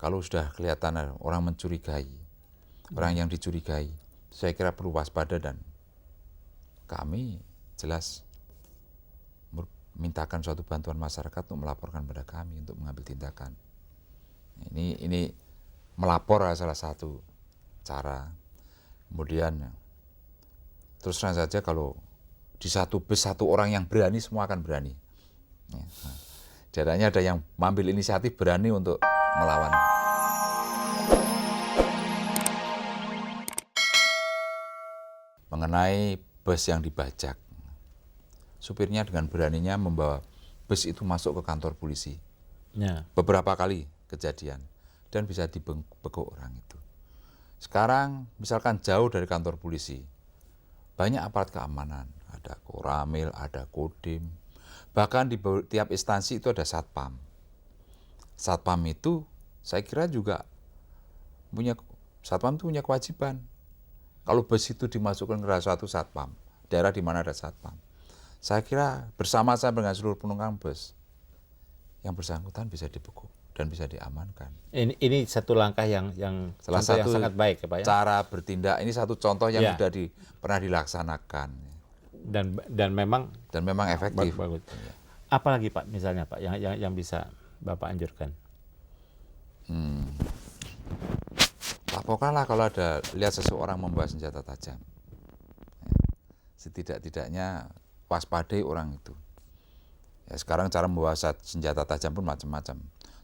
kalau sudah kelihatan orang mencurigai, orang yang dicurigai, saya kira perlu waspada dan kami jelas mintakan suatu bantuan masyarakat untuk melaporkan pada kami untuk mengambil tindakan. Ini melapor salah satu cara. Kemudian terus terang saja kalau di satu bus satu orang yang berani semua akan berani. Jadinya ada yang mengambil inisiatif berani untuk melawan. Mengenai bus yang dibajak, supirnya dengan beraninya membawa bus itu masuk ke kantor polisi. Beberapa kali kejadian dan bisa dibekuk orang itu. Sekarang misalkan jauh dari kantor polisi, banyak aparat keamanan, ada Koramil, ada Kodim, bahkan di tiap instansi itu ada satpam. Satpam itu saya kira juga satpam itu punya kewajiban. Kalau bus itu dimasukkan ke suatu satpam, daerah di mana ada satpam, saya kira bersama-sama dengan seluruh penumpang bus, yang bersangkutan bisa dibekuk dan bisa diamankan. Ini satu langkah yang salah satu yang sangat baik ya Pak ya. Cara bertindak ini satu contoh yang sudah pernah dilaksanakan dan memang efektif. Bagus. Apalagi Pak misalnya Pak yang bisa Bapak anjurkan? Laporkanlah kalau ada lihat seseorang membawa senjata tajam. Setidak-tidaknya waspadai orang itu. Ya, sekarang cara membawa senjata tajam pun macam-macam.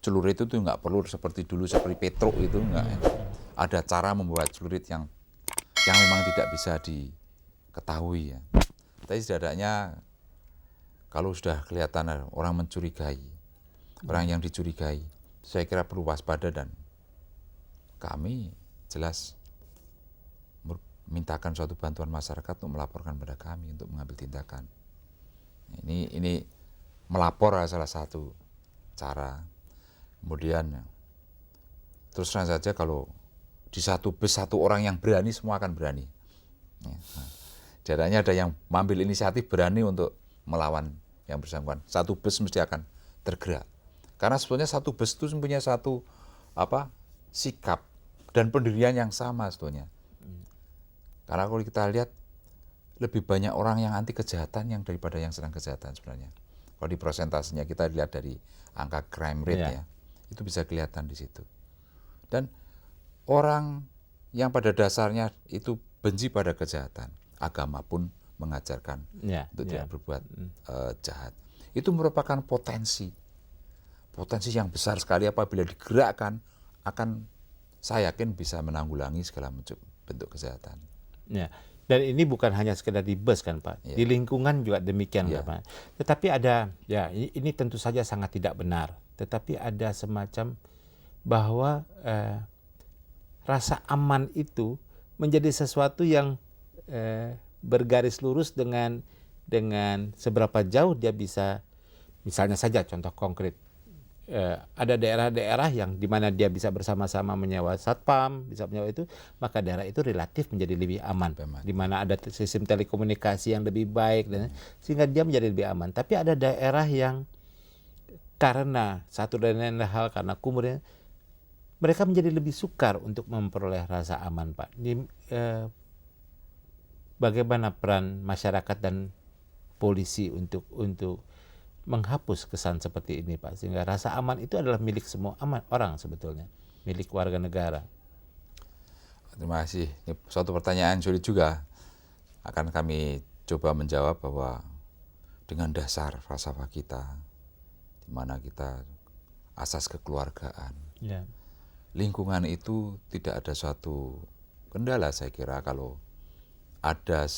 Celurit itu nggak perlu seperti dulu seperti petruk itu nggak. Ada cara membawa celurit yang memang tidak bisa diketahui ya. Tapi setidaknya kalau sudah kelihatan orang mencurigai, orang yang dicurigai, saya kira perlu waspada dan kami jelas mintakan suatu bantuan masyarakat untuk melaporkan pada kami untuk mengambil tindakan. Ini melapor salah satu cara. Kemudian terus terang saja kalau di satu bus satu orang yang berani semua akan berani. Jadinya ada yang mengambil inisiatif berani untuk melawan yang bersangkutan. Satu bus mesti akan tergerak. Karena sebetulnya satu bus itu mempunyai satu sikap dan pendirian yang sama sebetulnya. Karena kalau kita lihat lebih banyak orang yang anti kejahatan yang daripada yang sedang kejahatan sebenarnya. Kalau di persentasenya kita lihat dari angka crime rate ya, itu bisa kelihatan di situ. Dan orang yang pada dasarnya itu benci pada kejahatan, agama pun mengajarkan untuk tidak berbuat jahat. Itu merupakan potensi yang besar sekali apabila digerakkan akan saya yakin bisa menanggulangi segala macam bentuk kejahatan. Ya. Dan ini bukan hanya sekedar di bus kan Pak, di lingkungan juga demikian Pak. Tetapi ada, ini tentu saja sangat tidak benar. Tetapi ada semacam bahwa rasa aman itu menjadi sesuatu yang bergaris lurus dengan seberapa jauh dia bisa, misalnya saja contoh konkret, ada daerah-daerah yang di mana dia bisa bersama-sama menyewa satpam, bisa menyewa itu, maka daerah itu relatif menjadi lebih aman. Di mana ada sistem telekomunikasi yang lebih baik dan sehingga dia menjadi lebih aman. Tapi ada daerah yang karena satu dan lain hal, karena kemudian mereka menjadi lebih sukar untuk memperoleh rasa aman, Pak. Bagaimana peran masyarakat dan polisi untuk menghapus kesan seperti ini, Pak, sehingga rasa aman itu adalah milik semua orang sebetulnya, milik warga negara. Terima kasih. Ini suatu pertanyaan sulit juga. Akan kami coba menjawab bahwa dengan dasar falsafah kita, di mana kita asas kekeluargaan, lingkungan itu tidak ada suatu kendala saya kira kalau ada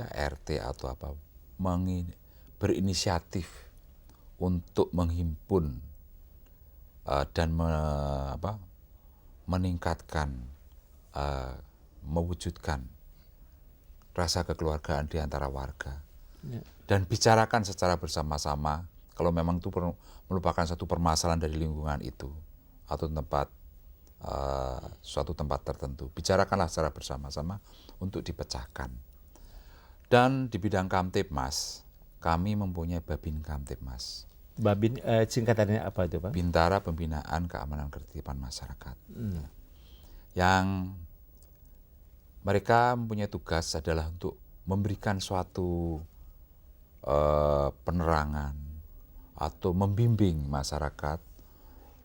RT atau apa berinisiatif untuk menghimpun dan meningkatkan, mewujudkan rasa kekeluargaan di antara warga. Dan bicarakan secara bersama-sama kalau memang itu merupakan satu permasalahan dari lingkungan itu atau suatu tempat tertentu. Bicarakanlah secara bersama-sama untuk dipecahkan. Dan di bidang Kamtibmas, kami mempunyai Babin Kamtibmas. Babin singkatannya apa itu, Pak? Bintara Pembinaan Keamanan Ketertiban Masyarakat. Yang mereka mempunyai tugas adalah untuk memberikan suatu penerangan atau membimbing masyarakat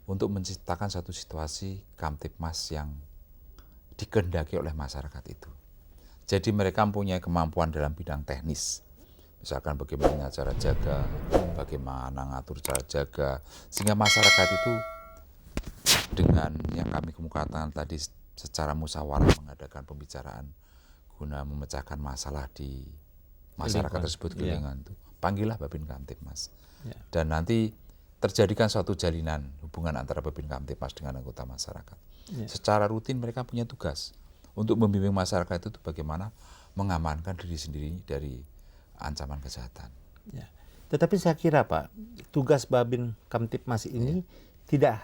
untuk menciptakan satu situasi Kamtibmas yang dikehendaki oleh masyarakat itu. Jadi mereka mempunyai kemampuan dalam bidang teknis. Misalkan bagaimana cara jaga, bagaimana ngatur cara jaga, sehingga masyarakat itu dengan yang kami kemukakan tadi secara musyawarah mengadakan pembicaraan guna memecahkan masalah di masyarakat tersebut di lingkungan itu. Panggillah Babin Kamtibmas. Dan nanti terjadikan suatu jalinan hubungan antara Babin Kamtibmas dengan anggota masyarakat. Secara rutin mereka punya tugas untuk membimbing masyarakat itu bagaimana mengamankan diri sendiri dari ancaman kejahatan. Ya. Tetapi saya kira Pak, tugas Babin Kamtibmas ini tidak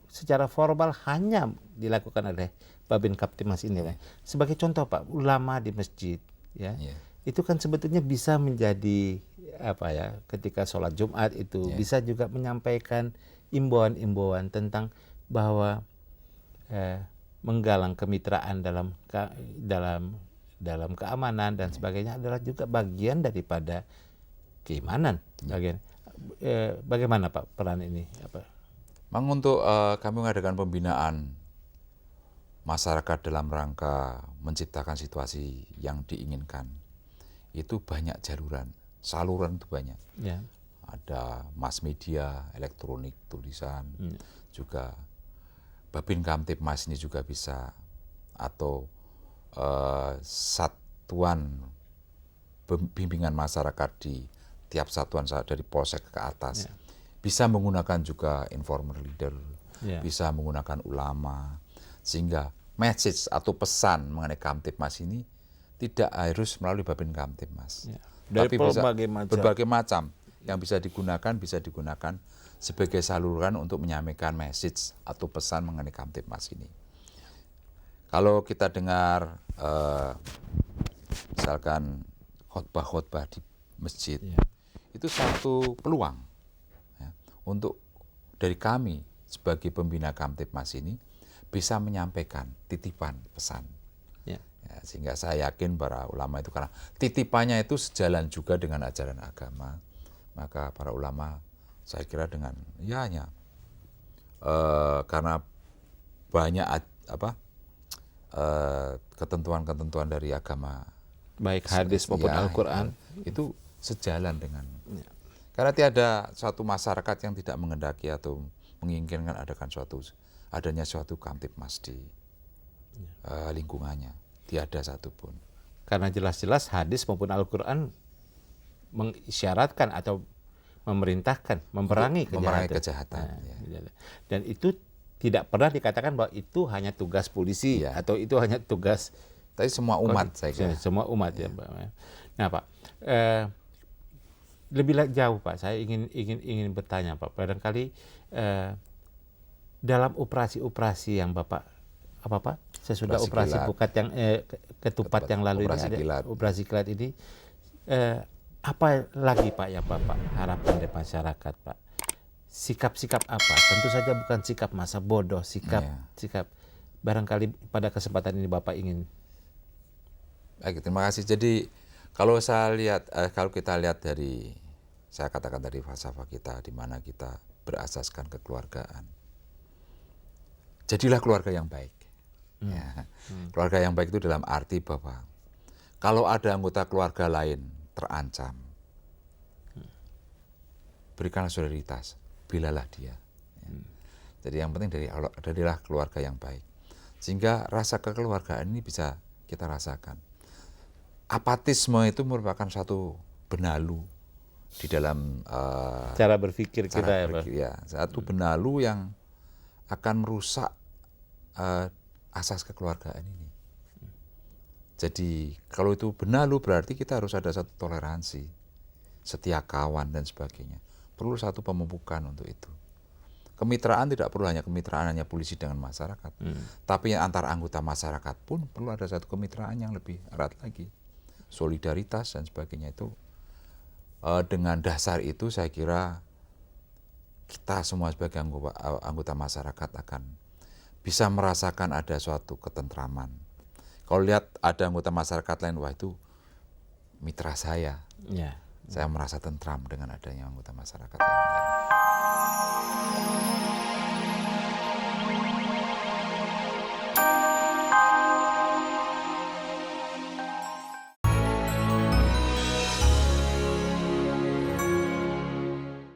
secara formal hanya dilakukan oleh Babin Kamtibmas ini. Sebagai contoh Pak, ulama di masjid, itu kan sebetulnya bisa menjadi ketika sholat Jumat itu bisa juga menyampaikan imbauan-imbauan tentang bahwa menggalang kemitraan dalam keamanan dan sebagainya adalah juga bagian daripada keimanan. Bagaimana Pak peran ini? Memang untuk kami mengadakan pembinaan masyarakat dalam rangka menciptakan situasi yang diinginkan, itu banyak saluran itu banyak. Ada mass media, elektronik, tulisan, juga Babin Kamtibmas ini juga bisa, atau satuan bimbingan masyarakat di tiap satuan dari polsek ke atas bisa menggunakan juga informal leader, bisa menggunakan ulama, sehingga message atau pesan mengenai Kamtibmas ini tidak harus melalui Babin Kamtibmas, dari berbagai macam yang bisa digunakan sebagai saluran untuk menyampaikan message atau pesan mengenai Kamtibmas ini. Kalau kita dengar misalkan khotbah-khotbah di masjid, itu satu peluang untuk dari kami sebagai pembina Kamtibmas ini bisa menyampaikan titipan pesan. Sehingga saya yakin para ulama itu karena titipannya itu sejalan juga dengan ajaran agama, maka para ulama saya kira dengan karena banyak ketentuan-ketentuan dari agama, baik hadis maupun Al-Quran, itu sejalan dengan. Karena tiada suatu masyarakat yang tidak mengendaki atau menginginkan adanya suatu Kamtibmas di lingkungannya. Tiada satupun. Karena jelas-jelas hadis maupun Al-Quran mengisyaratkan atau memerintahkan memerangi kejahatan. Dan itu tidak pernah dikatakan bahwa itu hanya tugas polisi atau itu hanya tugas. Tapi semua umat saya kira. Semua umat ya Pak. Nah Pak, lebih jauh Pak, saya ingin bertanya Pak. Barangkali dalam operasi-operasi yang Bapak sesudah operasi Pukat yang ketupat yang lalu ini ada operasi kilat ini, apa lagi Pak yang Bapak harapkan dari masyarakat Pak? Sikap-sikap apa? Tentu saja bukan sikap masa bodoh, sikap barangkali pada kesempatan ini Bapak ingin. Baik, terima kasih. Jadi kalau kita lihat dari, saya katakan dari falsafah kita, di mana kita berasaskan kekeluargaan. Jadilah keluarga yang baik. Keluarga yang baik itu dalam arti bahwa kalau ada anggota keluarga lain terancam, berikanlah solidaritas, bilalah dia. Jadi yang penting darilah keluarga yang baik. Sehingga rasa kekeluargaan ini bisa kita rasakan. Apatisme itu merupakan satu benalu di dalam cara berpikir kita satu benalu yang akan merusak asas kekeluargaan ini. Jadi kalau itu benalu berarti kita harus ada satu toleransi, setia kawan dan sebagainya. Perlu satu pemupukan untuk itu. Kemitraan tidak perlu hanya kemitraan hanya polisi dengan masyarakat, tapi antar anggota masyarakat pun perlu ada satu kemitraan yang lebih erat lagi. Solidaritas dan sebagainya itu. Dengan dasar itu saya kira kita semua sebagai anggota masyarakat akan bisa merasakan ada suatu ketentraman. Kalau lihat ada anggota masyarakat lain, wah itu mitra saya. Ya. Saya merasa tentram dengan adanya anggota masyarakat yang lain.